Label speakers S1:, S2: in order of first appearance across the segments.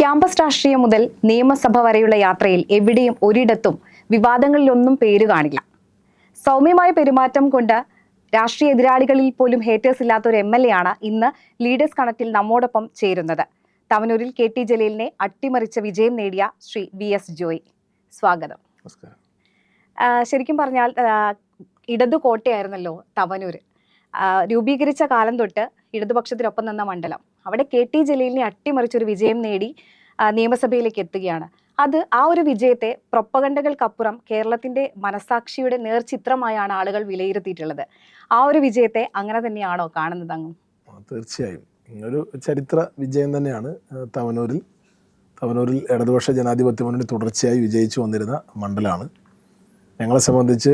S1: Campus രാഷ്ട്രീയം മുതൽ നിയമസഭ വരെയുള്ള യാത്രയിൽ എവിടെയും ഒരിടത്തും വിവാദങ്ങളിലൊന്നും പേര് കാണില്ല. സൗമ്യമായ പെരുമാറ്റം കൊണ്ട് രാഷ്ട്രീയ എതിരാളികളിൽ പോലും ഹേറ്റേഴ്സ് ഇല്ലാത്ത ഒരു MLA ആണ് ഇന്ന് ലീഡേഴ്സ് കണക്റ്റിൽ നമ്മോടൊപ്പം ചേരുന്നത്. തവനൂരിൽ KT ജലീലിനെ അട്ടിമറിച്ച വിജയം നേടിയ ശ്രീ VS ജോയ്. സ്വാഗതം. ശരിക്കും പറഞ്ഞാൽ ഇടതു കോട്ടയായിരുന്നല്ലോ തവനൂർ. രൂപീകരിച്ച കാലം തൊട്ട് ഇടതുപക്ഷത്തിനൊപ്പം നിന്ന മണ്ഡലം. അവിടെ KT ജലീലിനെ അട്ടിമറിച്ചൊരു വിജയം നേടി നിയമസഭയിലേക്ക് എത്തുകയാണ്. ആ ഒരു വിജയത്തെ പ്രൊപ്പഗണ്ടകൾക്കപ്പുറം കേരളത്തിന്റെ മനസാക്ഷിയുടെ നേർചിത്രമായാണ് ആളുകൾ വിലയിരുത്തിയിട്ടുള്ളത്. ആ ഒരു വിജയത്തെ അങ്ങനെ തന്നെയാണോ കാണുന്നത് അങ്ങ്?
S2: തീർച്ചയായും ഒരു ചരിത്ര വിജയം തന്നെയാണ്. തവനൂരിൽ ഇടതുപക്ഷ ജനാധിപത്യ മുന്നണി തുടർച്ചയായി വിജയിച്ചു വന്നിരുന്ന മണ്ഡലമാണ്. ഞങ്ങളെ സംബന്ധിച്ച്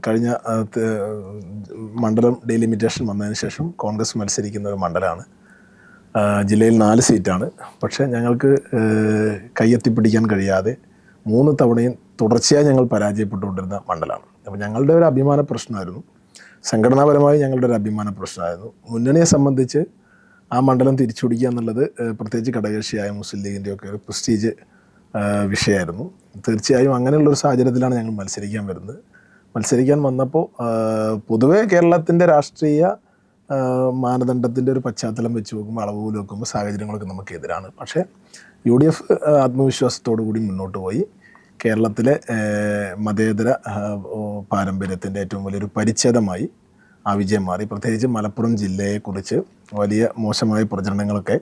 S2: കഴിഞ്ഞ മണ്ഡലം ഡെലിമിറ്റേഷൻ വന്നതിന് ശേഷം കോൺഗ്രസ് മത്സരിക്കുന്ന ഒരു മണ്ഡലമാണ്. ജില്ലയിൽ 4 സീറ്റാണ്. പക്ഷേ ഞങ്ങൾക്ക് കയ്യെത്തിപ്പിടിക്കാൻ കഴിയാതെ 3 തവണയും തുടർച്ചയായി ഞങ്ങൾ പരാജയപ്പെട്ടുകൊണ്ടിരുന്ന മണ്ഡലമാണ്. അപ്പോൾ ഞങ്ങളുടെ ഒരു അഭിമാന പ്രശ്നമായിരുന്നു. സംഘടനാപരമായി ഞങ്ങളുടെ ഒരു അഭിമാന പ്രശ്നമായിരുന്നു. മുന്നണിയെ സംബന്ധിച്ച് ആ മണ്ഡലം തിരിച്ചുപിടിക്കുക എന്നുള്ളത് പ്രത്യേകിച്ച് ഘടകകക്ഷിയായ മുസ്ലിം ലീഗിൻ്റെയൊക്കെ ഒരു പ്രസ്റ്റീജ് വിഷയമായിരുന്നു. തീർച്ചയായും അങ്ങനെയുള്ളൊരു സാഹചര്യത്തിലാണ് ഞങ്ങൾ മത്സരിക്കാൻ വന്നപ്പോൾ പൊതുവേ കേരളത്തിൻ്റെ രാഷ്ട്രീയ മാനദണ്ഡത്തിൻ്റെ ഒരു പശ്ചാത്തലം വെച്ച് നോക്കുമ്പോൾ, അളവുകൾ വെക്കുമ്പോൾ സാഹചര്യങ്ങളൊക്കെ നമുക്കെതിരാണ്. പക്ഷേ UDF ആത്മവിശ്വാസത്തോടു കൂടി മുന്നോട്ട് പോയി. കേരളത്തിലെ മതേതര പാരമ്പര്യത്തിൻ്റെ ഏറ്റവും വലിയൊരു പരിച്ഛേദമായി ആ വിജയം മാറി. പ്രത്യേകിച്ച് മലപ്പുറം ജില്ലയെക്കുറിച്ച് വലിയ മോശമായ പ്രചരണങ്ങളൊക്കെ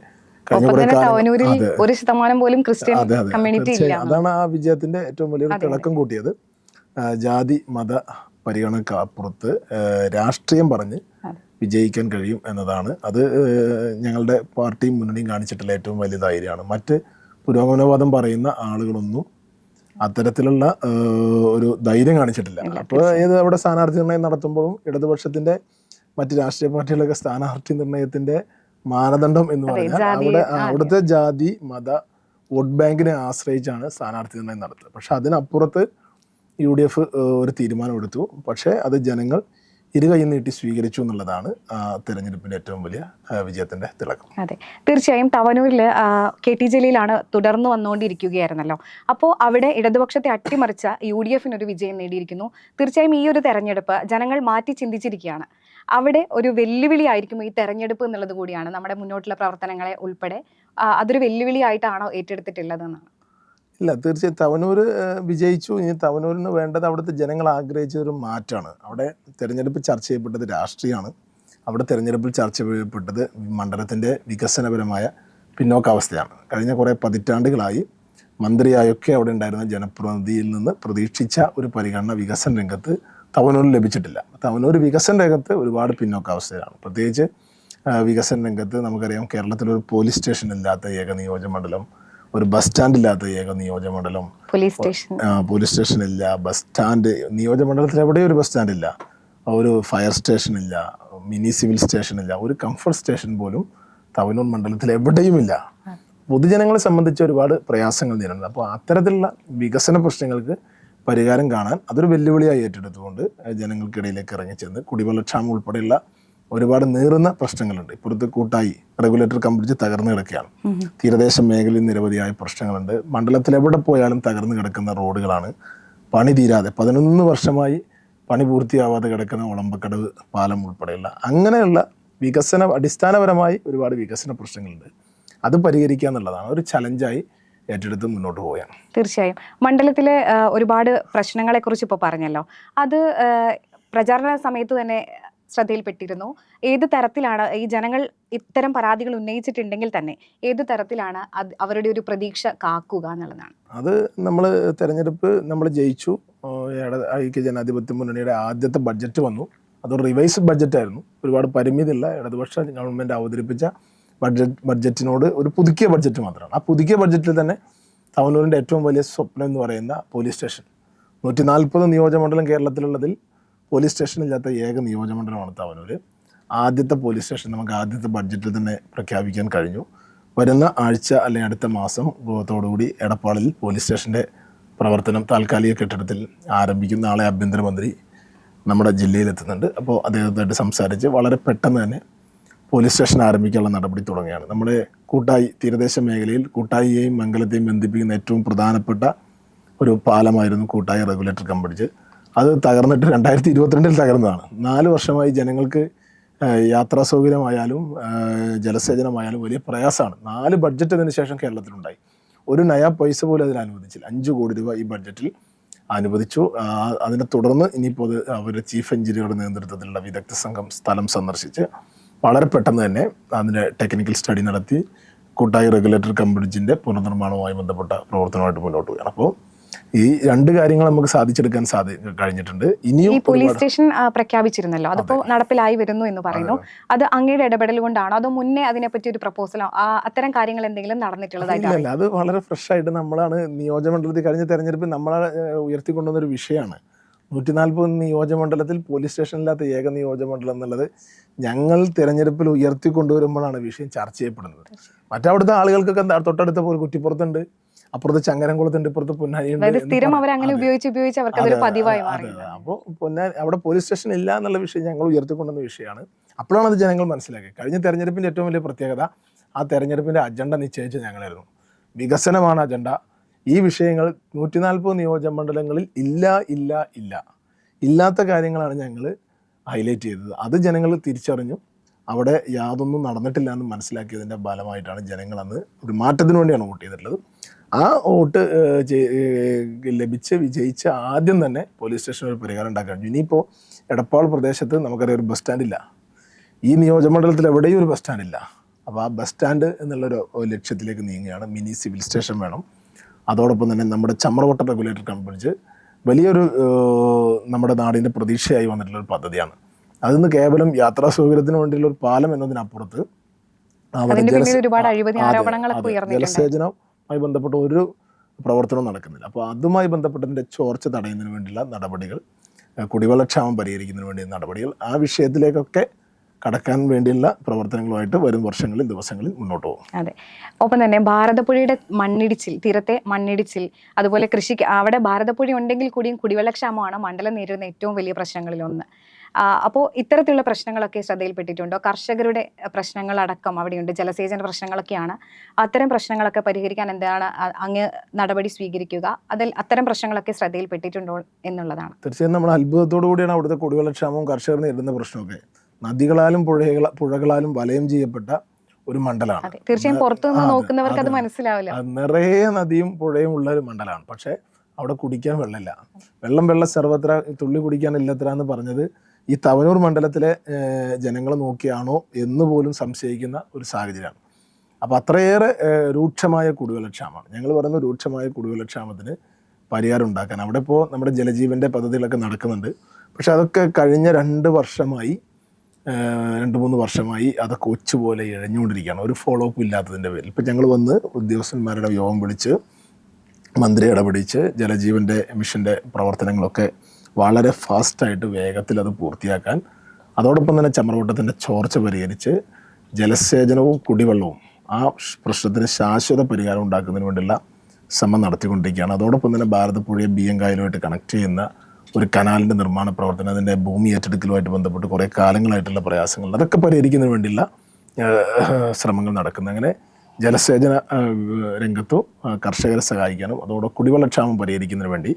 S2: അതാണ് ആ വിജയത്തിന്റെ ഏറ്റവും വലിയൊരു തിളക്കം കൂട്ടിയത്. ജാതി മത പരിഗണനക്കപ്പുറത്ത് രാഷ്ട്രീയം പറഞ്ഞ് വിജയിക്കാൻ കഴിയും എന്നതാണ്. അത് ഞങ്ങളുടെ പാർട്ടിയും മുന്നണിയും കാണിച്ചിട്ടുള്ള ഏറ്റവും വലിയ ധൈര്യമാണ്. മറ്റ് പുരോഗമനവാദം പറയുന്ന ആളുകളൊന്നും അത്തരത്തിലുള്ള ഒരു ധൈര്യം കാണിച്ചിട്ടില്ല. അപ്പോൾ അവിടെ സ്ഥാനാർത്ഥി നിർണയം നടത്തുമ്പോഴും ഇടതുപക്ഷത്തിന്റെ മറ്റ് രാഷ്ട്രീയ പാർട്ടികളൊക്കെ സ്ഥാനാർത്ഥി നിർണയത്തിന്റെ മാനദണ്ഡം എന്ന് പറഞ്ഞാൽ അവിടുത്തെ ജാതി മത വോട്ട് ബാങ്കിനെ ആശ്രയിച്ചാണ് സ്ഥാനാർത്ഥി നിർണയം നടത്തുക. പക്ഷെ അതിനപ്പുറത്ത് UDF ഒരു തീരുമാനമെടുത്തു. പക്ഷേ അത് ജനങ്ങൾ ഇരുകൈ നീട്ടി സ്വീകരിച്ചു എന്നുള്ളതാണ് തെരഞ്ഞെടുപ്പിന്റെ ഏറ്റവും വലിയ വിജയത്തിന്റെ തിളക്കം.
S1: അതെ, തീർച്ചയായും തവനൂരിൽ KT ജലീലാണ് തുടർന്ന് വന്നുകൊണ്ടിരിക്കുകയായിരുന്നല്ലോ. അപ്പോൾ അവിടെ ഇടതുപക്ഷത്തെ അട്ടിമറിച്ച UDFനൊരു വിജയം നേടിയിരിക്കുന്നു. തീർച്ചയായും ഈ ഒരു തെരഞ്ഞെടുപ്പ് ജനങ്ങൾ മാറ്റി ചിന്തിച്ചിരിക്കുകയാണ്. അവിടെ ഒരു വെല്ലുവിളി ആയിരിക്കും ഈ തെരഞ്ഞെടുപ്പ് എന്നുള്ളത് കൂടിയാണ്. നമ്മുടെ മുന്നോട്ടുള്ള പ്രവർത്തനങ്ങളെ ഉൾപ്പെടെ അതൊരു വെല്ലുവിളിയായിട്ടാണോ ഏറ്റെടുത്തിട്ടുള്ളതെന്നാണ്?
S2: ഇല്ല, തീർച്ചയായും തവനൂർ വിജയിച്ചു. ഇനി തവനൂരിന് വേണ്ടത് അവിടുത്തെ ജനങ്ങൾ ആഗ്രഹിച്ചൊരു മാറ്റമാണ്. അവിടെ തെരഞ്ഞെടുപ്പ് ചർച്ച ചെയ്യപ്പെട്ടത് രാഷ്ട്രീയമാണ്. അവിടെ തെരഞ്ഞെടുപ്പിൽ ചർച്ച ചെയ്യപ്പെട്ടത് മണ്ഡലത്തിൻ്റെ വികസനപരമായ പിന്നോക്കാവസ്ഥയാണ്. കഴിഞ്ഞ കുറേ പതിറ്റാണ്ടുകളായി മന്ത്രിയായൊക്കെ അവിടെ ഉണ്ടായിരുന്ന ജനപ്രതിനിധിയിൽ നിന്ന് പ്രതീക്ഷിച്ച ഒരു പരിഗണന വികസന രംഗത്ത് തവനൂരിൽ ലഭിച്ചിട്ടില്ല. തവനൂർ വികസന രംഗത്ത് ഒരുപാട് പിന്നോക്കാവസ്ഥയാണ്. പ്രത്യേകിച്ച് വികസന രംഗത്ത് നമുക്കറിയാം, കേരളത്തിലൊരു പോലീസ് സ്റ്റേഷൻ ഇല്ലാത്ത ഏക നിയോജകമണ്ഡലം, ഒരു ബസ് സ്റ്റാൻഡ് ഇല്ലാത്ത ഏക നിയോജകമണ്ഡലം, പോലീസ് സ്റ്റേഷൻ ഇല്ല, ബസ് സ്റ്റാൻഡ് നിയോജകമണ്ഡലത്തിൽ എവിടെയും ഒരു ബസ് സ്റ്റാൻഡ് ഇല്ല, ഒരു ഫയർ സ്റ്റേഷൻ ഇല്ല, മിനി സിവിൽ സ്റ്റേഷൻ ഇല്ല, ഒരു കംഫർട്ട് സ്റ്റേഷൻ പോലും തവനൂർ മണ്ഡലത്തിൽ എവിടെയുമില്ല. പൊതുജനങ്ങളെ സംബന്ധിച്ച് ഒരുപാട് പ്രയാസങ്ങൾ നേരിടുന്നത്. അപ്പോൾ അത്തരത്തിലുള്ള വികസന പ്രശ്നങ്ങൾക്ക് പരിഹാരം കാണാൻ അതൊരു വെല്ലുവിളിയായി ഏറ്റെടുത്തുകൊണ്ട് ജനങ്ങൾക്കിടയിലേക്ക് ഇറങ്ങിച്ചെന്ന് കുടിവെള്ളക്ഷാമം ഉൾപ്പെടെയുള്ള ഒരുപാട് നീറുന്ന പ്രശ്നങ്ങളുണ്ട്. ഇപ്പോഴത്തെ കൂട്ടായി റെഗുലേറ്റർ കംപ്ലീറ്റ് തകർന്നു കിടക്കുകയാണ്. തീരദേശ മേഖലയിൽ നിരവധിയായ പ്രശ്നങ്ങളുണ്ട്. മണ്ഡലത്തിൽ എവിടെ പോയാലും തകർന്നു കിടക്കുന്ന റോഡുകളാണ്. പണി തീരാതെ 11 വർഷമായി പണി പൂർത്തിയാവാതെ കിടക്കുന്ന ഒളമ്പക്കടവ് പാലം ഉൾപ്പെടെയുള്ള അങ്ങനെയുള്ള അടിസ്ഥാനപരമായി ഒരുപാട് വികസന പ്രശ്നങ്ങളുണ്ട്. അത് പരിഹരിക്കുക എന്നുള്ളതാണ് ഒരു ചലഞ്ചായി ഏറ്റെടുത്ത് മുന്നോട്ട് പോവുകയാണ്.
S1: തീർച്ചയായും മണ്ഡലത്തിലെ ഒരുപാട് പ്രശ്നങ്ങളെക്കുറിച്ച് ഇപ്പോൾ പറഞ്ഞല്ലോ. അത് പ്രചാരണ സമയത്ത് തന്നെ ശ്രദ്ധയിൽപ്പെട്ടിരുന്നു. ഏത് തരത്തിലാണ് ഈ ജനങ്ങൾ ഇത്തരം പരാതികൾ ഉന്നയിച്ചിട്ടുണ്ടെങ്കിൽ തന്നെ ഏത് തരത്തിലാണ് അവരുടെ ഒരു പ്രതീക്ഷ കാക്കുക എന്നുള്ളതാണ്?
S2: അത് നമ്മൾ തെരഞ്ഞെടുപ്പ് ജയിച്ചു. ഐക്യ ജനാധിപത്യ മുന്നണിയുടെ ആദ്യത്തെ ബഡ്ജറ്റ് വന്നു. അതൊരു റിവൈസ്ഡ് ബഡ്ജറ്റായിരുന്നു. ഒരുപാട് പരിമിതിയുള്ള ഇടതുപക്ഷ ഗവൺമെൻറ് അവതരിപ്പിച്ച ബഡ്ജറ്റിനോട് ഒരു പുതുക്കിയ ബഡ്ജറ്റ് മാത്രമാണ്. ആ പുതുക്കിയ ബഡ്ജറ്റിൽ തന്നെ തവനൂരിൻ്റെ ഏറ്റവും വലിയ സ്വപ്നം എന്ന് പറയുന്ന പോലീസ് സ്റ്റേഷൻ, 140 നിയോജകമണ്ഡലം കേരളത്തിലുള്ളതിൽ പോലീസ് സ്റ്റേഷൻ ഇല്ലാത്ത ഏക നിയോജകമണ്ഡലമാണ് തവനൂർ. ആദ്യത്തെ പോലീസ് സ്റ്റേഷൻ നമുക്ക് ആദ്യത്തെ ബഡ്ജറ്റിൽ തന്നെ പ്രഖ്യാപിക്കാൻ കഴിഞ്ഞു. വരുന്ന ആഴ്ച അല്ലെങ്കിൽ അടുത്ത മാസം തോടുകൂടി എടപ്പാളിൽ പോലീസ് സ്റ്റേഷൻ്റെ പ്രവർത്തനം താൽക്കാലിക കെട്ടിടത്തിൽ ആരംഭിക്കും. നാളെ ആഭ്യന്തരമന്ത്രി നമ്മുടെ ജില്ലയിലെത്തുന്നുണ്ട്. അപ്പോൾ അദ്ദേഹത്തായിട്ട് സംസാരിച്ച് വളരെ പെട്ടെന്ന് തന്നെ പോലീസ് സ്റ്റേഷൻ ആരംഭിക്കാനുള്ള നടപടി തുടങ്ങിയാണ്. നമ്മുടെ കൂട്ടായി തീരദേശ മേഖലയിൽ കൂട്ടായിയെയും മംഗലത്തെയും ബന്ധിപ്പിക്കുന്ന ഏറ്റവും പ്രധാനപ്പെട്ട ഒരു പാലമായിരുന്നു കൂട്ടായി റെഗുലേറ്റർ കം ബ്രിഡ്ജ്. അത് തകർന്നിട്ട് 2022 തകർന്നതാണ്. 4 വർഷമായി ജനങ്ങൾക്ക് യാത്രാ സൗകര്യമായാലും ജലസേചനമായാലും വലിയ പ്രയാസമാണ്. 4 ബഡ്ജറ്റ് അതിന് ശേഷം കേരളത്തിലുണ്ടായി. ഒരു നയാ പൈസ പോലും അതിൽ അനുവദിച്ചില്ല. 5 കോടി രൂപ ഈ ബഡ്ജറ്റിൽ അനുവദിച്ചു. അതിനെ തുടർന്ന് ഇനിയിപ്പോൾ അവരുടെ ചീഫ് എഞ്ചിനീയറുടെ നേതൃത്വത്തിലുള്ള വിദഗ്ധ സംഘം സ്ഥലം സന്ദർശിച്ച് വളരെ പെട്ടെന്ന് തന്നെ അതിൻ്റെ ടെക്നിക്കൽ സ്റ്റഡി നടത്തി കൂട്ടായി റെഗുലേറ്റർ കം ബ്രിഡ്ജിൻ്റെ പുനർനിർമ്മാണവുമായി ബന്ധപ്പെട്ട പ്രവർത്തനമായിട്ട് മുന്നോട്ട് പോവുകയാണ്. അപ്പോൾ ഈ 2 കാര്യങ്ങൾ നമുക്ക് സാധിച്ചെടുക്കാൻ കഴിഞ്ഞിട്ടുണ്ട്. ഇനിയും
S1: പോലീസ് സ്റ്റേഷൻ പ്രഖ്യാപിച്ചിരുന്നല്ലോ, അതിപ്പോ നടപ്പിലായി വരുന്നു എന്ന് പറയുന്നു. അത് അങ്ങയുടെ ഇടപെടൽ കൊണ്ടാണോ അതോ മുന്നേ അതിനെപ്പറ്റി ഒരു പ്രപ്പോസലോ അത്തരം കാര്യങ്ങൾ എന്തെങ്കിലും നടന്നിട്ടുള്ളതായിട്ടാണ്?
S2: അത് വളരെ ഫ്രഷ് ആയിട്ട് നമ്മളാണ് നിയോജകമണ്ഡലത്തിൽ കഴിഞ്ഞ തെരഞ്ഞെടുപ്പിൽ നമ്മളെ ഉയർത്തിക്കൊണ്ടുവന്നൊരു വിഷയമാണ്. 140 നിയോജകമണ്ഡലത്തിൽ പോലീസ് സ്റ്റേഷനില്ലാത്ത ഏക നിയോജകമണ്ഡലം എന്നുള്ളത് ഞങ്ങൾ തിരഞ്ഞെടുപ്പിൽ ഉയർത്തിക്കൊണ്ടുവരുമ്പോഴാണ് വിഷയം ചർച്ച ചെയ്യപ്പെടുന്നത്. മറ്റവിടുത്തെ ആളുകൾക്കൊക്കെ തൊട്ടടുത്ത പോലെ കുറ്റിപ്പുറത്തുണ്ട്, അപ്പുറത്ത് ചങ്ങരംകുളത്തുണ്ട്, ഇപ്പുറത്ത് പൊന്നാനിയുണ്ട്.
S1: സ്ഥിരം അവർ അങ്ങനെ ഉപയോഗിച്ച് അവർക്ക് അതൊരു പതിവായി മാറി.
S2: അപ്പോൾ അവിടെ പോലീസ് സ്റ്റേഷൻ ഇല്ല എന്നുള്ള വിഷയം ഞങ്ങൾ ഉയർത്തിക്കൊണ്ടുവന്ന വിഷയമാണ്. അപ്പോഴാണ് അത് ജനങ്ങൾ മനസ്സിലാക്കിയത്. കഴിഞ്ഞ തെരഞ്ഞെടുപ്പിൻ്റെ ഏറ്റവും വലിയ പ്രത്യേകത ആ തെരഞ്ഞെടുപ്പിൻ്റെ അജണ്ട നിശ്ചയിച്ച ഞങ്ങളായിരുന്നു. വികസനമാണ് അജണ്ട. ഈ വിഷയങ്ങൾ 140 നിയോജകമണ്ഡലങ്ങളിൽ ഇല്ലാത്ത കാര്യങ്ങളാണ് ഞങ്ങൾ ഹൈലൈറ്റ് ചെയ്തത്. അത് ജനങ്ങൾ തിരിച്ചറിഞ്ഞു. അവിടെ യാതൊന്നും നടന്നിട്ടില്ല എന്ന് മനസ്സിലാക്കിയതിൻ്റെ ഫലമായിട്ടാണ് ജനങ്ങൾ അന്ന് ഒരു മാറ്റത്തിന് വേണ്ടിയാണ് വോട്ട് ചെയ്തിട്ടുള്ളത്. ആ വോട്ട് ലഭിച്ച് വിജയിച്ച ആദ്യം തന്നെ പോലീസ് സ്റ്റേഷൻ ഒരു പരിഹാരം ഉണ്ടാക്കാൻ കഴിഞ്ഞു. ഇനിയിപ്പോൾ എടപ്പാൾ പ്രദേശത്ത് നമുക്കറിയാം ഒരു ബസ് സ്റ്റാൻഡില്ല. ഈ നിയോജകമണ്ഡലത്തിൽ എവിടെയും ഒരു ബസ് സ്റ്റാൻഡില്ല. അപ്പോൾ ആ ബസ് സ്റ്റാൻഡ് എന്നുള്ളൊരു ലക്ഷ്യത്തിലേക്ക് നീങ്ങുകയാണ്. മിനി സിവിൽ സ്റ്റേഷൻ വേണം. അതോടൊപ്പം തന്നെ നമ്മുടെ ചമ്രവട്ടം റെഗുലേറ്റർ കം ബ്രിഡ്ജ് വലിയൊരു നമ്മുടെ നാടിൻ്റെ പ്രതീക്ഷയായി വന്നിട്ടുള്ളൊരു പദ്ധതിയാണ്. അതിന്ന് കേവലം യാത്രാ സൗകര്യത്തിന് വേണ്ടിയുള്ള ഒരു പാലം എന്നതിനപ്പുറത്ത് ജലസേചനവുമായി ബന്ധപ്പെട്ട ഒരു പ്രവർത്തനവും നടക്കുന്നില്ല. അപ്പോൾ അതുമായി ബന്ധപ്പെട്ടതിൻ്റെ ചോർച്ച തടയുന്നതിന് വേണ്ടിയുള്ള നടപടികൾ, കുടിവെള്ളക്ഷാമം പരിഹരിക്കുന്നതിന് വേണ്ടിയുള്ള നടപടികൾ, ആ വിഷയത്തിലേക്കൊക്കെ കടക്കാൻ വേണ്ടിയുള്ള പ്രവർത്തനങ്ങളുമായിട്ട് വരും വർഷങ്ങളിൽ ദിവസങ്ങളിൽ മുന്നോട്ട് പോകും.
S1: അതെ. ഒപ്പം തന്നെ ഭാരതപ്പുഴയുടെ മണ്ണിടിച്ചിൽ, തീരത്തെ മണ്ണിടിച്ചിൽ, അതുപോലെ കൃഷിക്ക് അവിടെ ഭാരതപ്പുഴ ഉണ്ടെങ്കിൽ കൂടിയും കുടിവെള്ളക്ഷാമമാണ് മണ്ഡലം നേരിടുന്ന ഏറ്റവും വലിയ പ്രശ്നങ്ങളിലൊന്ന്. അപ്പോൾ ഇത്തരത്തിലുള്ള പ്രശ്നങ്ങളൊക്കെ ശ്രദ്ധയിൽപ്പെട്ടിട്ടുണ്ടോ? കർഷകരുടെ പ്രശ്നങ്ങളടക്കം അവിടെയുണ്ട്, ജലസേചന പ്രശ്നങ്ങളൊക്കെയാണ്. അത്തരം പ്രശ്നങ്ങളൊക്കെ പരിഹരിക്കാൻ എന്താണ് അങ്ങ് നടപടി സ്വീകരിക്കുക? അത്തരം പ്രശ്നങ്ങളൊക്കെ ശ്രദ്ധയിൽപ്പെട്ടിട്ടുണ്ടോ എന്നുള്ളതാണ്.
S2: തീർച്ചയായും നമ്മൾ അത്ഭുതത്തോടു കൂടിയാണ് അവിടുത്തെ കുടിവെള്ളക്ഷാമവും കർഷകർ നേരിടുന്ന പ്രശ്നമൊക്കെ. നദികളാലും പുഴകളാലും വലയം ചെയ്യപ്പെട്ട ഒരു മണ്ഡലമാണ്.
S1: തീർച്ചയായും പുറത്തുനിന്ന് നോക്കുന്നവർക്ക് അത് മനസ്സിലാവില്ല.
S2: നിറയെ നദിയും പുഴയും ഉള്ള ഒരു മണ്ഡലമാണ്. പക്ഷേ അവിടെ കുടിക്കാൻ വെള്ളമില്ല. വെള്ളം സർവത്ര, തുള്ളി കുടിക്കാനില്ലത്ര എന്ന് പറഞ്ഞത് ഈ തവനൂർ മണ്ഡലത്തിലെ ജനങ്ങളെ നോക്കിയാണോ എന്ന് പോലും സംശയിക്കുന്ന ഒരു സാഹചര്യമാണ്. അപ്പോൾ അത്രയേറെ രൂക്ഷമായ കുടിവെള്ളക്ഷാമമാണ്. ഞങ്ങൾ പറയുന്ന രൂക്ഷമായ കുടിവെള്ളക്ഷാമത്തിന് പരിഹാരം ഉണ്ടാക്കാൻ അവിടെ ഇപ്പോൾ നമ്മുടെ ജലജീവൻ്റെ പദ്ധതികളൊക്കെ നടക്കുന്നുണ്ട്. പക്ഷെ അതൊക്കെ കഴിഞ്ഞ 2-3 വർഷമായി അതൊക്കെ ഒച്ചുപോലെ ഇഴഞ്ഞുകൊണ്ടിരിക്കുകയാണ്. ഒരു ഫോളോ അപ്പ് ഇല്ലാത്തതിൻ്റെ പേരിൽ ഇപ്പം ഞങ്ങൾ വന്ന് ഉദ്യോഗസ്ഥന്മാരുടെ യോഗം വിളിച്ച് മന്ത്രി ഇടപെടിച്ച് ജലജീവൻ്റെ മിഷൻ്റെ പ്രവർത്തനങ്ങളൊക്കെ വളരെ ഫാസ്റ്റായിട്ട് വേഗത്തിൽ അത് പൂർത്തിയാക്കാൻ, അതോടൊപ്പം തന്നെ ചമ്രവട്ടത്തിൻ്റെ ചോർച്ച പരിഹരിച്ച് ജലസേചനവും കുടിവെള്ളവും ആ പ്രശ്നത്തിന് ശാശ്വത പരിഹാരം ഉണ്ടാക്കുന്നതിന് വേണ്ടിയുള്ള ശ്രമം നടത്തിക്കൊണ്ടിരിക്കുകയാണ്. അതോടൊപ്പം തന്നെ ഭാരതപ്പുഴയെ ബിയ്യങ്കായലുമായിട്ട് കണക്ട് ചെയ്യുന്ന ഒരു കനാലിൻ്റെ നിർമ്മാണ പ്രവർത്തനം, അതിൻ്റെ ഭൂമി ഏറ്റെടുക്കലുമായിട്ട് ബന്ധപ്പെട്ട് കുറേ കാലങ്ങളായിട്ടുള്ള പ്രയാസങ്ങൾ, അതൊക്കെ പരിഹരിക്കുന്നതിന് വേണ്ടിയുള്ള ശ്രമങ്ങൾ നടക്കുന്നു. അങ്ങനെ ജലസേചന രംഗത്തും കർഷകരെ സഹായിക്കാനും അതോടൊപ്പം കുടിവെള്ളക്ഷാമം പരിഹരിക്കുന്നതിന് വേണ്ടി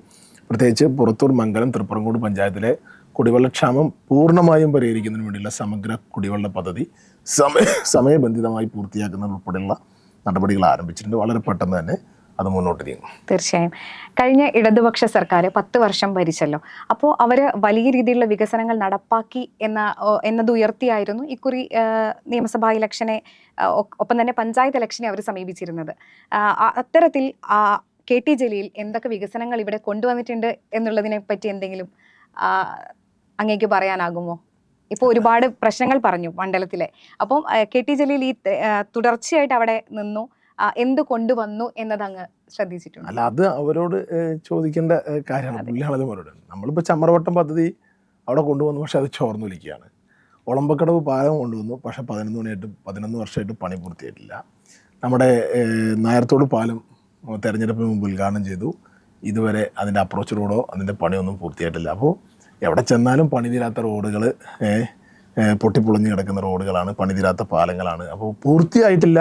S2: പ്രത്യേകിച്ച് പുറത്തൂർ, മംഗലം, തൃപ്പറങ്കോട് പഞ്ചായത്തിലെ കുടിവെള്ളക്ഷാമം പൂർണ്ണമായും പരിഹരിക്കുന്നതിന് വേണ്ടിയുള്ള സമഗ്ര കുടിവെള്ള പദ്ധതി സമയബന്ധിതമായി പൂർത്തിയാക്കുന്നതുൾപ്പെടെയുള്ള നടപടികൾ ആരംഭിച്ചിട്ടുണ്ട്. വളരെ പെട്ടെന്ന് തന്നെ അത് മുന്നോട്ട് നീങ്ങും.
S1: തീർച്ചയായും. കഴിഞ്ഞ ഇടതുപക്ഷ സർക്കാർ 10 വർഷം ഭരിച്ചല്ലോ. അപ്പോൾ അവർ വലിയ രീതിയിലുള്ള വികസനങ്ങൾ നടപ്പാക്കി എന്നത് ഉയർത്തിയായിരുന്നു ഇക്കുറി നിയമസഭാ ഇലക്ഷനെ ഒപ്പം തന്നെ പഞ്ചായത്ത് ഇലക്ഷനെ അവർ സമീപിച്ചിരുന്നത്. അത്തരത്തിൽ KT ജലീൽ എന്തൊക്കെ വികസനങ്ങൾ ഇവിടെ കൊണ്ടുവന്നിട്ടുണ്ട് എന്നുള്ളതിനെ പറ്റി എന്തെങ്കിലും അങ്ങേക്ക് പറയാനാകുമോ? ഇപ്പോൾ ഒരുപാട് പ്രശ്നങ്ങൾ പറഞ്ഞു മണ്ഡലത്തിലെ. അപ്പം KT ജലീൽ ഈ തുടർച്ചയായിട്ട് അവിടെ നിന്നു, എന്ത് കൊണ്ടുവന്നു എന്നത് അങ്ങ് ശ്രദ്ധിച്ചിട്ടുണ്ട്?
S2: അല്ല, അത് അവരോട് ചോദിക്കേണ്ട കാര്യമാണ്. പുള്ളിയാണത് അവരോട്. നമ്മളിപ്പോൾ ചമ്രവട്ടം പദ്ധതി അവിടെ കൊണ്ടുവന്നു, പക്ഷെ അത് ചോർന്നൊലിക്കുകയാണ്. ഒളമ്പക്കടവ് പാലം കൊണ്ടുവന്നു, പക്ഷെ 11 വർഷമായിട്ട് പണി പൂർത്തിയായിട്ടില്ല. നമ്മുടെ നായർത്തോട് പാലം തെരഞ്ഞെടുപ്പിന് മുമ്പ് ഉദ്ഘാടനം ചെയ്തു. ഇതുവരെ അതിൻ്റെ അപ്രോച്ച് റോഡോ അതിൻ്റെ പണിയൊന്നും പൂർത്തിയായിട്ടില്ല. അപ്പോൾ എവിടെ ചെന്നാലും പണി തീരാത്ത റോഡുകൾ, പൊട്ടിപ്പൊളിഞ്ഞ് കിടക്കുന്ന റോഡുകളാണ്, പണിതീരാത്ത പാലങ്ങളാണ്. അപ്പോൾ പൂർത്തിയായിട്ടില്ല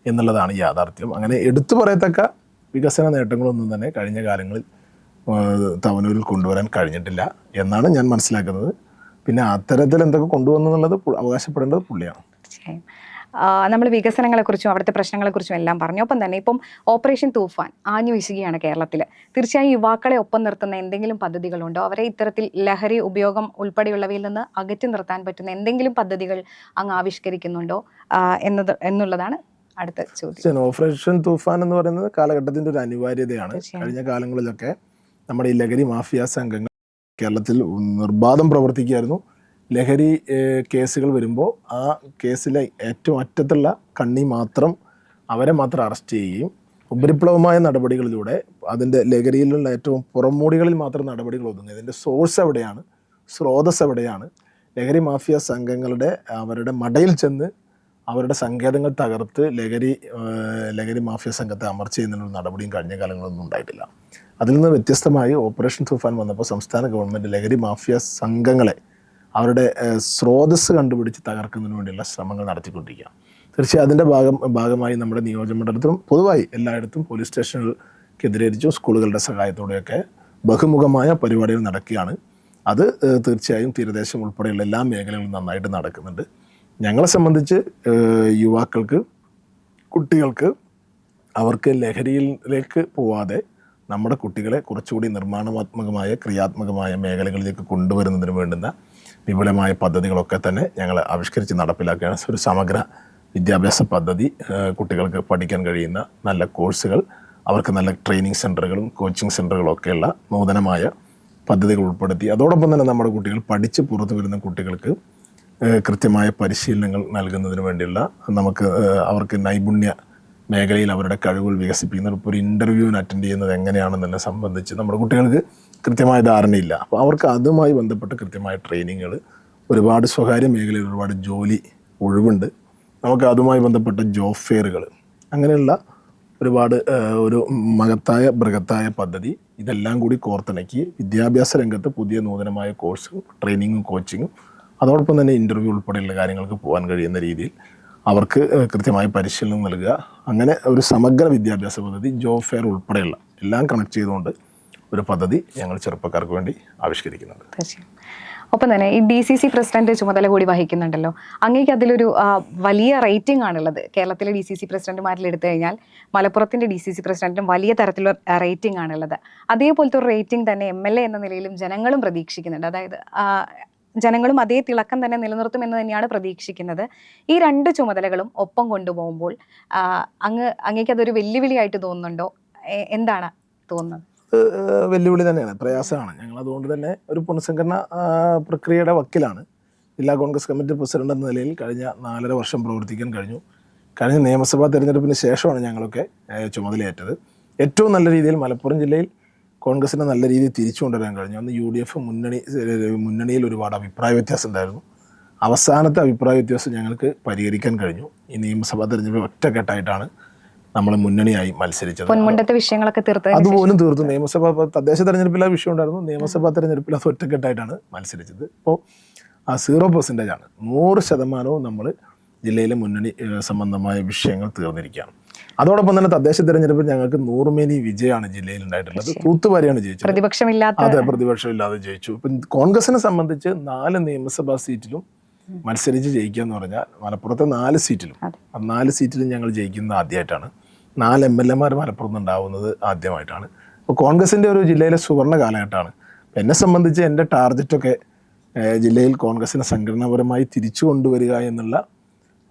S2: എന്നുള്ളതാണ് യാഥാർത്ഥ്യം. അങ്ങനെ എടുത്തു പറയത്തക്ക വികസന നേട്ടങ്ങളൊന്നും തന്നെ കഴിഞ്ഞ കാലങ്ങളിൽ തവനൂരിൽ കൊണ്ടുവരാൻ കഴിഞ്ഞിട്ടില്ല എന്നാണ് ഞാൻ മനസ്സിലാക്കുന്നത്. പിന്നെ അത്തരത്തിൽ എന്തൊക്കെ കൊണ്ടുവന്നു എന്നുള്ളത് അവകാശപ്പെടേണ്ടത് പുള്ളിയാണ്.
S1: തീർച്ചയായും നമ്മൾ വികസനങ്ങളെക്കുറിച്ചും അവിടുത്തെ പ്രശ്നങ്ങളെക്കുറിച്ചും എല്ലാം പറഞ്ഞു. ഒപ്പം തന്നെ ഇപ്പം ഓപ്പറേഷൻ തൂഫാൻ ആഞ്ഞു വീശുകയാണ് കേരളത്തിൽ. തീർച്ചയായും യുവാക്കളെ ഒപ്പം നിർത്തുന്ന എന്തെങ്കിലും പദ്ധതികളുണ്ടോ? അവരെ ഇത്തരത്തിൽ ലഹരി ഉപയോഗം ഉൾപ്പെടെയുള്ളവയിൽ നിന്ന് അകറ്റി നിർത്താൻ പറ്റുന്ന എന്തെങ്കിലും പദ്ധതികൾ അങ്ങ് ആവിഷ്കരിക്കുന്നുണ്ടോ എന്നുള്ളതാണ് അടുത്ത ചോദ്യം.
S2: ഓപ്പറേഷൻ തൂഫാൻ എന്ന് പറയുന്നത് കാലഘട്ടത്തിൻ്റെ ഒരു അനിവാര്യതയാണ്. കഴിഞ്ഞ കാലങ്ങളിലൊക്കെ നമ്മുടെ ഈ ലഹരി മാഫിയ സംഘങ്ങൾ കേരളത്തിൽ നിർബാധം പ്രവർത്തിക്കുകയായിരുന്നു. ലഹരി കേസുകൾ വരുമ്പോൾ ആ കേസിലെ ഏറ്റവും അറ്റത്തുള്ള കണ്ണി മാത്രം അവരെ മാത്രം അറസ്റ്റ് ചെയ്യുകയും ഉപരിപ്ലവമായ നടപടികളിലൂടെ അതിൻ്റെ ലഹരിയിലുള്ള ഏറ്റവും പുറംമൂടികളിൽ മാത്രം നടപടികൾ ഒതുങ്ങും. ഇതിൻ്റെ സോഴ്സ് എവിടെയാണ്, സ്രോതസ് എവിടെയാണ്, ലഹരി മാഫിയ സംഘങ്ങളുടെ അവരുടെ മടയിൽ ചെന്ന് അവരുടെ സങ്കേതങ്ങൾ തകർത്ത് ലഹരി മാഫിയ സംഘത്തെ അമർച്ച ചെയ്യുന്നതിനുള്ള നടപടിയും കഴിഞ്ഞ കാലങ്ങളൊന്നും ഉണ്ടായിട്ടില്ല. അതിൽ നിന്ന് വ്യത്യസ്തമായി ഓപ്പറേഷൻ തൂഫാൻ വന്നപ്പോൾ സംസ്ഥാന ഗവൺമെൻറ് ലഹരി മാഫിയ സംഘങ്ങളെ അവരുടെ സ്രോതസ് കണ്ടുപിടിച്ച് തകർക്കുന്നതിന് വേണ്ടിയുള്ള ശ്രമങ്ങൾ നടത്തിക്കൊണ്ടിരിക്കുക. തീർച്ചയായും അതിൻ്റെ ഭാഗമായി നമ്മുടെ നിയോജകമണ്ഡലത്തിലും പൊതുവായി എല്ലായിടത്തും പോലീസ് സ്റ്റേഷനുകൾക്കെതിരേരിച്ചും സ്കൂളുകളുടെ സഹായത്തോടെയൊക്കെ ബഹുമുഖമായ പരിപാടികൾ നടക്കുകയാണ്. അത് തീർച്ചയായും തീരദേശം ഉൾപ്പെടെയുള്ള എല്ലാ മേഖലകളും നന്നായിട്ട് നടക്കുന്നുണ്ട്. ഞങ്ങളെ സംബന്ധിച്ച് യുവാക്കൾക്ക്, കുട്ടികൾക്ക് അവർക്ക് ലഹരിയിലേക്ക് പോവാതെ നമ്മുടെ കുട്ടികളെ കുറച്ചുകൂടി നിർമ്മാണാത്മകമായ ക്രിയാത്മകമായ മേഖലകളിലേക്ക് കൊണ്ടുവരുന്നതിന് വേണ്ടുന്ന വിപുലമായ പദ്ധതികളൊക്കെ തന്നെ ഞങ്ങൾ ആവിഷ്കരിച്ച് നടപ്പിലാക്കുകയാണ്. ഒരു സമഗ്ര വിദ്യാഭ്യാസ പദ്ധതി, കുട്ടികൾക്ക് പഠിക്കാൻ കഴിയുന്ന നല്ല കോഴ്സുകൾ, അവർക്ക് നല്ല ട്രെയിനിങ് സെൻ്ററുകളും കോച്ചിങ് സെൻ്ററുകളും ഒക്കെയുള്ള നൂതനമായ പദ്ധതികൾ ഉൾപ്പെടുത്തി അതോടൊപ്പം തന്നെ നമ്മുടെ കുട്ടികൾ പഠിച്ച് പുറത്തു വരുന്ന കുട്ടികൾക്ക് കൃത്യമായ പരിശീലനങ്ങൾ നൽകുന്നതിന് വേണ്ടിയുള്ള അവർക്ക് നൈപുണ്യ മേഖലയിൽ അവരുടെ കഴിവുകൾ വികസിപ്പിക്കുന്ന ഇപ്പോൾ ഒരു ഇൻ്റർവ്യൂവിന് അറ്റൻഡ് ചെയ്യുന്നത് എങ്ങനെയാണെന്നതിനെ സംബന്ധിച്ച് നമ്മുടെ കുട്ടികൾക്ക് കൃത്യമായ ധാരണയില്ല. അപ്പോൾ അവർക്ക് അതുമായി ബന്ധപ്പെട്ട് കൃത്യമായ ട്രെയിനിങ്ങുകൾ, ഒരുപാട് സ്വകാര്യ മേഖലയിൽ ഒരുപാട് ജോലി ഒഴിവുണ്ട്, നമുക്ക് അതുമായി ബന്ധപ്പെട്ട ജോബ് ഫെയറുകൾ, അങ്ങനെയുള്ള ഒരുപാട് ഒരു ബൃഹത്തായ പദ്ധതി ഇതെല്ലാം കൂടി കോർത്തിണക്കി വിദ്യാഭ്യാസ രംഗത്ത് പുതിയ നൂതനമായ കോഴ്സും ട്രെയിനിങ്ങും കോച്ചിങ്ങും അതോടൊപ്പം തന്നെ ഇൻ്റർവ്യൂ ഉൾപ്പെടെയുള്ള കാര്യങ്ങൾക്ക് പോകാൻ കഴിയുന്ന രീതിയിൽ അവർക്ക് കൃത്യമായ പരിശീലനം നൽകുക. അങ്ങനെ ഒരു സമഗ്ര വിദ്യാഭ്യാസ പദ്ധതി, ജോബ് ഫെയർ ഉൾപ്പെടെയുള്ള എല്ലാം കണക്ട് ചെയ്തുകൊണ്ട് ഒരു പദ്ധതി ഞങ്ങൾ ചെറുപ്പക്കാർക്ക് വേണ്ടി ആവിഷ്കരിക്കുന്നുണ്ട്.
S1: തീർച്ചയായും. ഒപ്പം തന്നെ ഈ DCC പ്രസിഡന്റ് ചുമതല കൂടി വഹിക്കുന്നുണ്ടല്ലോ, അങ്ങേക്ക് അതിലൊരു വലിയ റേറ്റിംഗ് ആണുള്ളത്. കേരളത്തിലെ DCC പ്രസിഡന്റുമാരിൽ എടുത്തു കഴിഞ്ഞാൽ മലപ്പുറത്തിൻ്റെ DCC പ്രസിഡന്റിനും വലിയ തരത്തിലുള്ള റേറ്റിംഗ് ആണുള്ളത്. അതേപോലത്തെ ഒരു റേറ്റിംഗ് തന്നെ MLA എന്ന നിലയിലും ജനങ്ങളും പ്രതീക്ഷിക്കുന്നുണ്ട്. അതായത് ജനങ്ങളും അതേ തിളക്കം തന്നെ നിലനിർത്തുമെന്ന് തന്നെയാണ് പ്രതീക്ഷിക്കുന്നത്. ഈ രണ്ട് ചുമതലകളും ഒപ്പം കൊണ്ടുപോകുമ്പോൾ അങ്ങേക്ക് അതൊരു വെല്ലുവിളിയായിട്ട് തോന്നുന്നുണ്ടോ? എന്താണ് തോന്നുന്നത്?
S2: വെല്ലുവിളി തന്നെയാണ്, പ്രയാസമാണ്. ഞങ്ങൾ അതുകൊണ്ട് തന്നെ ഒരു പുനഃസംഘടന പ്രക്രിയയുടെ വക്കിലാണ്. ജില്ലാ കോൺഗ്രസ് കമ്മിറ്റി പ്രസിഡന്റ് എന്ന നിലയിൽ കഴിഞ്ഞ 4.5 വർഷം പ്രവർത്തിക്കാൻ കഴിഞ്ഞു. കഴിഞ്ഞ നിയമസഭാ തെരഞ്ഞെടുപ്പിന് ശേഷമാണ് ഞങ്ങളൊക്കെ ചുമതലയേറ്റത്. ഏറ്റവും നല്ല രീതിയിൽ മലപ്പുറം ജില്ലയിൽ കോൺഗ്രസിനെ നല്ല രീതിയിൽ തിരിച്ചു കൊണ്ടുവരാൻ കഴിഞ്ഞു. അന്ന് UDF മുന്നണിയിൽ ഒരുപാട് അഭിപ്രായ വ്യത്യാസം ഉണ്ടായിരുന്നു. അവസാനത്തെ അഭിപ്രായ വ്യത്യാസം ഞങ്ങൾക്ക് പരിഹരിക്കാൻ കഴിഞ്ഞു. ഈ നിയമസഭാ തെരഞ്ഞെടുപ്പ് ഒറ്റക്കെട്ടായിട്ടാണ് നമ്മൾ മുന്നണിയായി മത്സരിച്ചത്. അതുപോലും തീർത്തു. നിയമസഭ തദ്ദേശ തെരഞ്ഞെടുപ്പിൽ ആ വിഷയം ഉണ്ടായിരുന്നു. നിയമസഭാ തെരഞ്ഞെടുപ്പിൽ അത് ഒറ്റക്കെട്ടായിട്ടാണ് മത്സരിച്ചത്. ഇപ്പോൾ 0% ആണ്. 100% നമ്മൾ ജില്ലയിലെ മുന്നണി സംബന്ധമായ വിഷയങ്ങൾ തീർന്നിരിക്കുകയാണ്. അതോടൊപ്പം തന്നെ തദ്ദേശ തെരഞ്ഞെടുപ്പിൽ ഞങ്ങൾക്ക് 100 മേനി വിജയമാണ് ജില്ലയിൽ ഉണ്ടായിട്ടുള്ളത്. തൂത്തുവാരിയാണ് ജയിച്ചത്. പ്രതിപക്ഷമില്ലാതെ ജയിച്ചു. ഇപ്പം കോൺഗ്രസിനെ സംബന്ധിച്ച് 4 നിയമസഭാ സീറ്റിലും മത്സരിച്ച് ജയിക്കുക എന്ന് പറഞ്ഞാൽ മലപ്പുറത്തെ 4 സീറ്റിലും 4 സീറ്റിലും ഞങ്ങൾ ജയിക്കുന്നത് ആദ്യമായിട്ടാണ്. 4 MLA മലപ്പുറത്ത് ഉണ്ടാവുന്നത് ആദ്യമായിട്ടാണ്. അപ്പോൾ കോൺഗ്രസിൻ്റെ ഒരു ജില്ലയിലെ സുവർണ്ണ കാലഘട്ടമാണ്. എന്നെ സംബന്ധിച്ച് എൻ്റെ ടാർഗറ്റൊക്കെ ജില്ലയിൽ കോൺഗ്രസിനെ സംഘടനാപരമായി തിരിച്ചു കൊണ്ടുവരിക എന്നുള്ള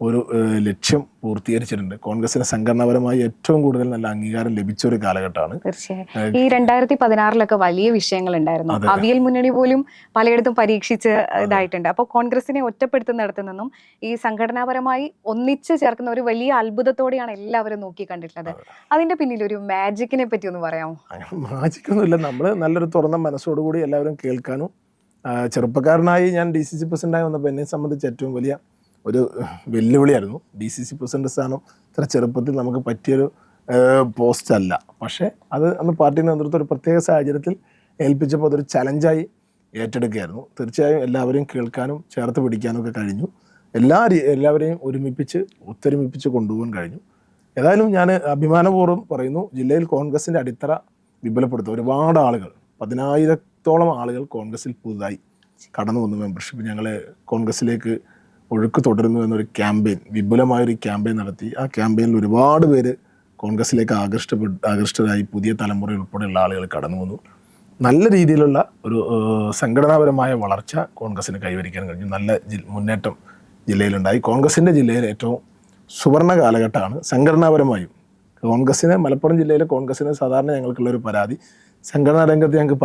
S2: ഒരു ലക്ഷ്യം പൂർത്തീകരിച്ചിട്ടുണ്ട്. കോൺഗ്രസിന് സംഘടനാപരമായി ഏറ്റവും കൂടുതൽ നല്ല അംഗീകാരം ലഭിച്ച ഒരു കാലഘട്ടമാണ്.
S1: തീർച്ചയായും. ഈ 2016 വലിയ വിഷയങ്ങൾ ഉണ്ടായിരുന്നു. അവിയൽ മുന്നണി പോലും പലയിടത്തും പരീക്ഷിച്ച് ഇതായിട്ടുണ്ട്. അപ്പോൾ കോൺഗ്രസിനെ ഒറ്റപ്പെടുത്തുന്നിടത്തു നിന്നും ഈ സംഘടനാപരമായി ഒന്നിച്ച് ചേർക്കുന്ന ഒരു വലിയ അത്ഭുതത്തോടെയാണ് എല്ലാവരും നോക്കി കണ്ടിട്ടുള്ളത്. അതിന്റെ പിന്നിൽ ഒരു മാജിക്കിനെ പറ്റി ഒന്ന് പറയാമോ?
S2: മാജിക്കൊന്നുമില്ല. നമ്മൾ നല്ലൊരു തുറന്ന മനസ്സോടുകൂടി എല്ലാവരും കേൾക്കാനും, ചെറുപ്പക്കാരനായി ഞാൻ DCC പ്രസിഡന്റായി വന്നപ്പോൾ എന്നെ സംബന്ധിച്ച് ഏറ്റവും വലിയ ഒരു വെല്ലുവിളിയായിരുന്നു. DCC പ്രസിഡന്റ് സ്ഥാനം ഇത്ര ചെറുപ്പത്തിൽ നമുക്ക് പറ്റിയൊരു പോസ്റ്റ് അല്ല. പക്ഷേ അത് അന്ന് പാർട്ടി നേതൃത്വം ഒരു പ്രത്യേക സാഹചര്യത്തിൽ ഏൽപ്പിച്ചപ്പോൾ അതൊരു ചലഞ്ചായി ഏറ്റെടുക്കുകയായിരുന്നു. തീർച്ചയായും എല്ലാവരെയും കേൾക്കാനും ചേർത്ത് പിടിക്കാനും ഒക്കെ കഴിഞ്ഞു. എല്ലാവരെയും ഒത്തൊരുമിപ്പിച്ച് കൊണ്ടുപോകാൻ കഴിഞ്ഞു. ഏതായാലും ഞാൻ അഭിമാനപൂർവ്വം പറയുന്നു, ജില്ലയിൽ കോൺഗ്രസിൻ്റെ അടിത്തറ വിപുലപ്പെടുത്തും. ഒരുപാട് ആളുകൾ, 10,000-ഓളം ആളുകൾ കോൺഗ്രസിൽ പുതുതായി കടന്നു വന്നു. മെമ്പർഷിപ്പ് ഞങ്ങൾ കോൺഗ്രസിലേക്ക് ഒഴുക്ക് തുടരുന്നു എന്നൊരു ക്യാമ്പയിൻ, വിപുലമായൊരു ക്യാമ്പയിൻ നടത്തി. ആ ക്യാമ്പയിനിൽ ഒരുപാട് പേര് കോൺഗ്രസിലേക്ക് ആകൃഷ്ടരായി. പുതിയ തലമുറ ഉൾപ്പെടെയുള്ള ആളുകൾ കടന്നു വന്നു. നല്ല രീതിയിലുള്ള ഒരു സംഘടനാപരമായ വളർച്ച കോൺഗ്രസിന് കൈവരിക്കാൻ കഴിഞ്ഞു. നല്ല മുന്നേറ്റം ജില്ലയിലുണ്ടായി. കോൺഗ്രസിൻ്റെ ജില്ലയിൽ ഏറ്റവും സുവർണ കാലഘട്ടമാണ് സംഘടനാപരമായും. മലപ്പുറം ജില്ലയിലെ കോൺഗ്രസിന് സാധാരണ ഞങ്ങൾക്കുള്ളൊരു പരാതി, സംഘടനാ രംഗത്ത് ഞങ്ങൾക്ക്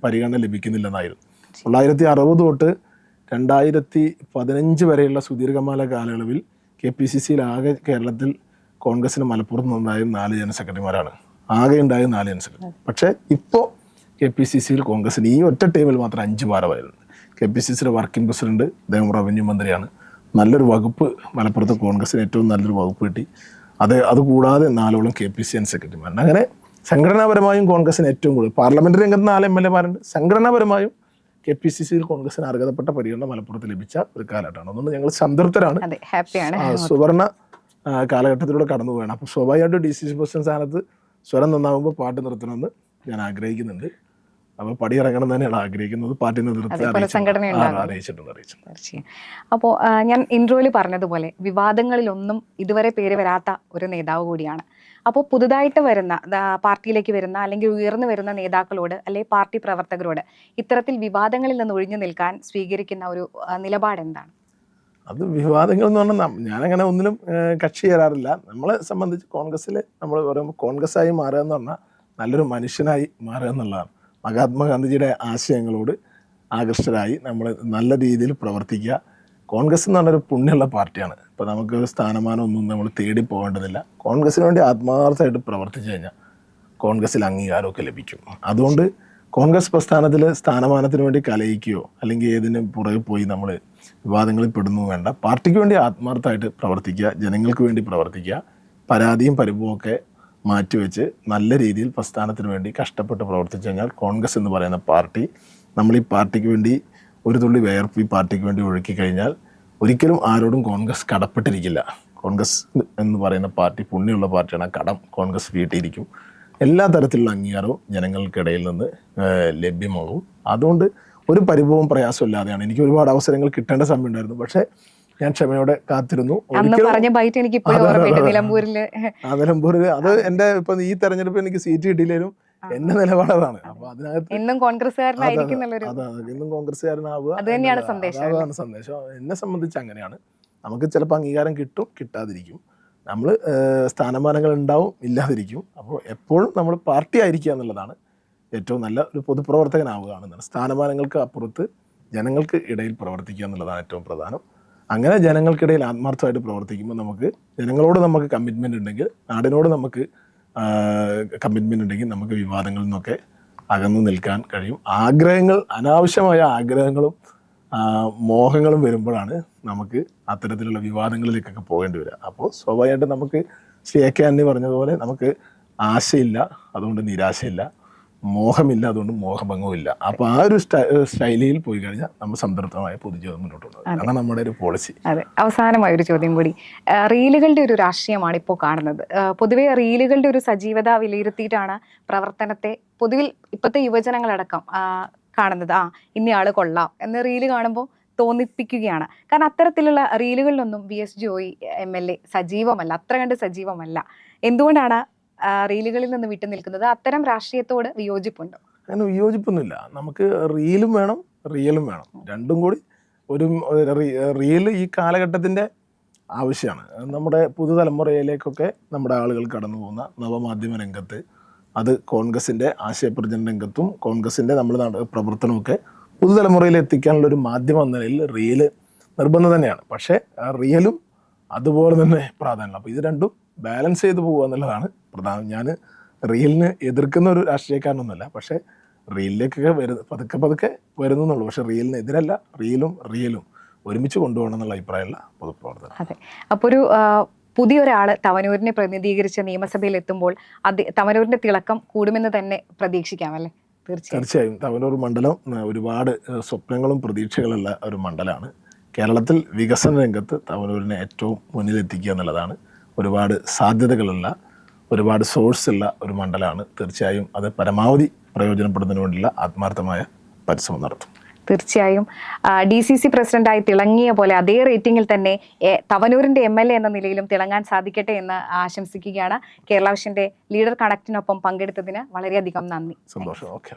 S2: പരിഗണന ലഭിക്കുന്നില്ലെന്നായിരുന്നു. 1960 തൊട്ട് 2015 വരെയുള്ള സുദീർഘമായ കാലയളവിൽ KPCCയിൽ ആകെ കേരളത്തിൽ കോൺഗ്രസിന് മലപ്പുറത്ത് നിന്നുണ്ടായ 4 ജനറൽ സെക്രട്ടറിമാരാണ്. ആകെ ഉണ്ടായ 4 ജനറൽ സെക്രട്ടറി. പക്ഷേ ഇപ്പോൾ KPCCയിൽ കോൺഗ്രസിന് ഈ ഒറ്റ ടീമിൽ മാത്രം 5 ഭാരവാഹികളുണ്ട്. KPCCയുടെ വർക്കിംഗ് പ്രസിഡന്റ് അദ്ദേഹം റവന്യൂ മന്ത്രിയാണ്. നല്ലൊരു വകുപ്പ് മലപ്പുറത്ത് കോൺഗ്രസിന് ഏറ്റവും നല്ലൊരു വകുപ്പ് കിട്ടി. അതുകൂടാതെ 4ഓളം KPCN സെക്രട്ടറിമാരുണ്ട്. അങ്ങനെ സംഘടനാപരമായും കോൺഗ്രസിന് ഏറ്റവും കൂടുതൽ, പാർലമെന്റ് രംഗത്ത് 4 MLA-മാരുണ്ട്. സംഘടനാപരമായും KPCCയിൽ കോൺഗ്രസിന് അർഹതപ്പെട്ട പരിഗണന മലപ്പുറത്ത് ലഭിച്ച ഒരു കാലഘട്ടമാണ്. അതുകൊണ്ട് ഞങ്ങൾ സംതൃപ്തരാണ്, സുവർണ കാലഘട്ടത്തിലൂടെ കടന്നു പോവുകയാണ്. അപ്പോൾ സ്വാഭാവികമായിട്ട് DCC പ്രസിഡന്റ് സ്ഥാനത്ത് സ്വരം നന്നാകുമ്പോൾ പാട്ട് നിർത്തണമെന്ന് ഞാൻ ആഗ്രഹിക്കുന്നുണ്ട്. അപ്പോൾ പടിയിറങ്ങണം തന്നെയാണ് ആഗ്രഹിക്കുന്നത്. പാർട്ടി നേതൃത്വത്തെ അറിയിച്ചിട്ടുണ്ട്.
S1: അപ്പോൾ ഞാൻ ഇൻട്രോയിൽ പറഞ്ഞതുപോലെ വിവാദങ്ങളിലൊന്നും ഇതുവരെ പേര് വരാത്ത ഒരു നേതാവ് കൂടിയാണ്. അപ്പോൾ പുതുതായിട്ട് വരുന്ന പാർട്ടിയിലേക്ക് വരുന്ന അല്ലെങ്കിൽ ഉയർന്നു വരുന്ന നേതാക്കളോട് അല്ലെങ്കിൽ പാർട്ടി പ്രവർത്തകരോട് ഇത്തരത്തിൽ വിവാദങ്ങളിൽ നിന്ന് ഒഴിഞ്ഞു നിൽക്കാൻ സ്വീകരിക്കുന്ന ഒരു നിലപാട് എന്താണ്?
S2: അത് വിവാദങ്ങൾ എന്ന് പറഞ്ഞാൽ ഞാനങ്ങനെ ഒന്നിലും കക്ഷി ചേരാറില്ല. നമ്മളെ സംബന്ധിച്ച് കോൺഗ്രസ്സിൽ നമ്മൾ പറയുമ്പോൾ കോൺഗ്രസ്സായി മാറുക എന്ന് പറഞ്ഞാൽ നല്ലൊരു മനുഷ്യനായി മാറുക എന്നുള്ളതാണ്. മഹാത്മാഗാന്ധിജിയുടെ ആശയങ്ങളോട് ആകൃഷ്ടരായി നമ്മൾ നല്ല രീതിയിൽ പ്രവർത്തിക്കുക. കോൺഗ്രസ് എന്ന് പറഞ്ഞൊരു പുണ്യമുള്ള പാർട്ടിയാണ്. ഇപ്പോൾ നമുക്ക് സ്ഥാനമാനം ഒന്നും നമ്മൾ തേടി പോകേണ്ടതില്ല. കോൺഗ്രസ്സിന് വേണ്ടി ആത്മാർത്ഥമായിട്ട് പ്രവർത്തിച്ചു കഴിഞ്ഞാൽ കോൺഗ്രസ്സിൽ അംഗീകാരമൊക്കെ ലഭിക്കും. അതുകൊണ്ട് കോൺഗ്രസ് പ്രസ്ഥാനത്തിൽ സ്ഥാനമാനത്തിന് വേണ്ടി കലയിക്കുകയോ അല്ലെങ്കിൽ ഏതിനും പുറകെ പോയി നമ്മൾ വിവാദങ്ങളിൽ പെടുന്നു വേണ്ട. പാർട്ടിക്ക് വേണ്ടി ആത്മാർത്ഥമായിട്ട് പ്രവർത്തിക്കുക, ജനങ്ങൾക്ക് വേണ്ടി പ്രവർത്തിക്കുക, പരാതിയും പരിഭവമൊക്കെ മാറ്റിവെച്ച് നല്ല രീതിയിൽ പ്രസ്ഥാനത്തിന് വേണ്ടി കഷ്ടപ്പെട്ട് പ്രവർത്തിച്ചു കഴിഞ്ഞാൽ കോൺഗ്രസ് എന്ന് പറയുന്ന പാർട്ടി, നമ്മൾ ഈ പാർട്ടിക്ക് വേണ്ടി ഒരു തുള്ളി വേർപ്പ് ഈ പാർട്ടിക്ക് വേണ്ടി ഒഴുക്കി കഴിഞ്ഞാൽ ഒരിക്കലും ആരോടും കോൺഗ്രസ് കടപ്പെട്ടിരിക്കില്ല. കോൺഗ്രസ് എന്ന് പറയുന്ന പാർട്ടി പുണ്യമുള്ള പാർട്ടിയാണ്. കടം കോൺഗ്രസ് വീട്ടിയിരിക്കും. എല്ലാ തരത്തിലുള്ള അംഗീകാരവും ജനങ്ങൾക്കിടയിൽ നിന്ന് ലഭ്യമാകും. അതുകൊണ്ട് ഒരു പരിഭവവും പ്രയാസമില്ലാതെയാണ്. എനിക്ക് ഒരുപാട് അവസരങ്ങൾ കിട്ടേണ്ട സമയം ഉണ്ടായിരുന്നു. പക്ഷേ ഞാൻ ക്ഷമയോടെ കാത്തിരുന്നു. നിലമ്പൂരിൽ അത് എൻ്റെ ഇപ്പൊ ഈ തെരഞ്ഞെടുപ്പ് എനിക്ക് സീറ്റ് കിട്ടിയില്ലേലും എന്റെ നിലപാടാണ്. അപ്പൊ അതിനകത്ത്
S1: എന്നും കോൺഗ്രസ്സുകാരനാവുക,
S2: അതാണ് സന്ദേശം. എന്നെ സംബന്ധിച്ച് അങ്ങനെയാണ്. നമുക്ക് ചിലപ്പോൾ അംഗീകാരം കിട്ടും, കിട്ടാതിരിക്കും. നമ്മൾ സ്ഥാനമാനങ്ങൾ ഉണ്ടാവും, ഇല്ലാതിരിക്കും. അപ്പോൾ എപ്പോഴും നമ്മൾ പാർട്ടി ആയിരിക്കുക എന്നുള്ളതാണ് ഏറ്റവും നല്ല ഒരു പൊതുപ്രവർത്തകനാവുകയാണെന്നാണ്. സ്ഥാനമാനങ്ങൾക്ക് അപ്പുറത്ത് ജനങ്ങൾക്ക് ഇടയിൽ പ്രവർത്തിക്കുക എന്നുള്ളതാണ് ഏറ്റവും പ്രധാനം. അങ്ങനെ ജനങ്ങൾക്കിടയിൽ ആത്മാർത്ഥമായിട്ട് പ്രവർത്തിക്കുമ്പോൾ ജനങ്ങളോട് നമുക്ക് കമ്മിറ്റ്മെൻ്റ് ഉണ്ടെങ്കിൽ, നാടിനോട് നമുക്ക് കമ്മിറ്റ്മെൻ്റ് ഉണ്ടെങ്കിൽ നമുക്ക് വിവാദങ്ങളിൽ നിന്നൊക്കെ അകന്നു നിൽക്കാൻ കഴിയും. അനാവശ്യമായ ആഗ്രഹങ്ങളും മോഹങ്ങളും വരുമ്പോഴാണ് നമുക്ക് അത്തരത്തിലുള്ള വിവാദങ്ങളിലേക്കൊക്കെ പോകേണ്ടി വരിക. അപ്പോൾ സ്വാഭാവികമായിട്ട് നമുക്ക് ശ്രീ AK ആന്റണി പറഞ്ഞതുപോലെ നമുക്ക് ആശയില്ല, അതുകൊണ്ട് നിരാശയില്ല, മോഹമില്ല, അതുകൊണ്ട് മോഹഭംഗവും ഇല്ല. അപ്പോൾ ആ ഒരു ശൈലിയിൽ പോയി കഴിഞ്ഞാൽ നമ്മൾ സംതൃപ്തമായ പൊതുജീവിതം മുന്നോട്ട് കൊണ്ടുപോകും. അതാണ് നമ്മുടെ ഒരു പോളിസി.
S1: അതെ, അവസാനമായ ഒരു ചോദ്യം കൂടി. റീലുകളുടെ ഒരു രാഷ്ട്രീയമാണ് ഇപ്പോൾ കാണുന്നത്. പൊതുവെ റീലുകളുടെ ഒരു സജീവത വിലയിരുത്തിയിട്ടാണ് പ്രവർത്തനത്തെ പൊതുവിൽ ഇപ്പോഴത്തെ യുവജനങ്ങളടക്കം കാണുന്നത്. ഇന്നയാള് കൊള്ളാം എന്ന റീല് കാണുമ്പോൾ തോന്നിപ്പിക്കുകയാണ്. കാരണം അത്തരത്തിലുള്ള റീലുകളിലൊന്നും VS ജോയി MLA സജീവമല്ല, അത്ര കണ്ട് സജീവമല്ല. എന്തുകൊണ്ടാണ് റീലുകളിൽ നിന്ന് വിട്ടു നിൽക്കുന്നത്? അത്തരം രാഷ്ട്രീയത്തോട് വിയോജിപ്പുണ്ടോ?
S2: അങ്ങനെ വിയോജിപ്പൊന്നുമില്ല. നമുക്ക് റീലും വേണം, റിയലും വേണം. രണ്ടും കൂടി ഒരു റീല് ഈ കാലഘട്ടത്തിൻ്റെ ആവശ്യമാണ്. നമ്മുടെ പുതുതലമുറയിലേക്കൊക്കെ നമ്മുടെ ആളുകൾ കടന്നു പോകുന്ന നവമാധ്യമ രംഗത്ത്, അത് കോൺഗ്രസിൻ്റെ ആശയപ്രചരണ രംഗത്തും കോൺഗ്രസിൻ്റെ നമ്മുടെ പ്രവർത്തനമൊക്കെ പുതുതലമുറയിൽ എത്തിക്കാനുള്ളൊരു മാധ്യമം എന്ന നിലയിൽ റീല് നിർബന്ധം തന്നെയാണ്. പക്ഷേ റിയലും അതുപോലെ തന്നെ പ്രാധാന്യം. അപ്പോൾ ഇത് രണ്ടും ബാലൻസ് ചെയ്ത് പോകുക എന്നുള്ളതാണ് പ്രധാനം. ഞാൻ റീലിന് എതിർക്കുന്ന ഒരു രാഷ്ട്രീയക്കാരനൊന്നുമല്ല. പക്ഷേ റീലിലേക്കൊക്കെ പതുക്കെ വരുന്നു എന്നുള്ളൂ. പക്ഷേ റീലിന് എതിരല്ല. റിയലും ഒരുമിച്ച് കൊണ്ടുപോകണം എന്നുള്ള അഭിപ്രായമുള്ള പൊതുപ്രവർത്തനം.
S1: അതെ. അപ്പോൾ ഒരു പുതിയൊരാള് തവനൂരിനെ പ്രതിനിധീകരിച്ച് നിയമസഭയിൽ എത്തുമ്പോൾ തവനൂരിന്റെ തിളക്കം കൂടുമെന്ന് തന്നെ പ്രതീക്ഷിക്കാമല്ലേ?
S2: തീർച്ചയായും തവനൂർ മണ്ഡലം ഒരുപാട് സ്വപ്നങ്ങളും പ്രതീക്ഷകളുള്ള ഒരു മണ്ഡലമാണ്. കേരളത്തിൽ വികസന രംഗത്ത് തവനൂരിനെ ഏറ്റവും മുന്നിലെത്തിക്കുക എന്നുള്ളതാണ്. ഒരുപാട് സാധ്യതകളുള്ള, ഒരുപാട് സോഴ്സുള്ള ഒരു മണ്ഡലമാണ്. തീർച്ചയായും അത് പരമാവധി പ്രയോജനപ്പെടുന്നതിന് വേണ്ടിയുള്ള ആത്മാർത്ഥമായ പരിശ്രമം നടത്തും.
S1: തീർച്ചയായും DCC പ്രസിഡന്റായി തിളങ്ങിയ പോലെ അതേ റേറ്റിംഗിൽ തന്നെ തവനൂരിന്റെ MLA എന്ന നിലയിലും തിളങ്ങാൻ സാധിക്കട്ടെ എന്ന് ആശംസിക്കുകയാണ്. കേരള വിഷന്റെ ലീഡർ കണക്റ്റിനൊപ്പം പങ്കെടുത്തതിന് വളരെയധികം നന്ദി.
S2: സന്തോഷം. ഓക്കെ.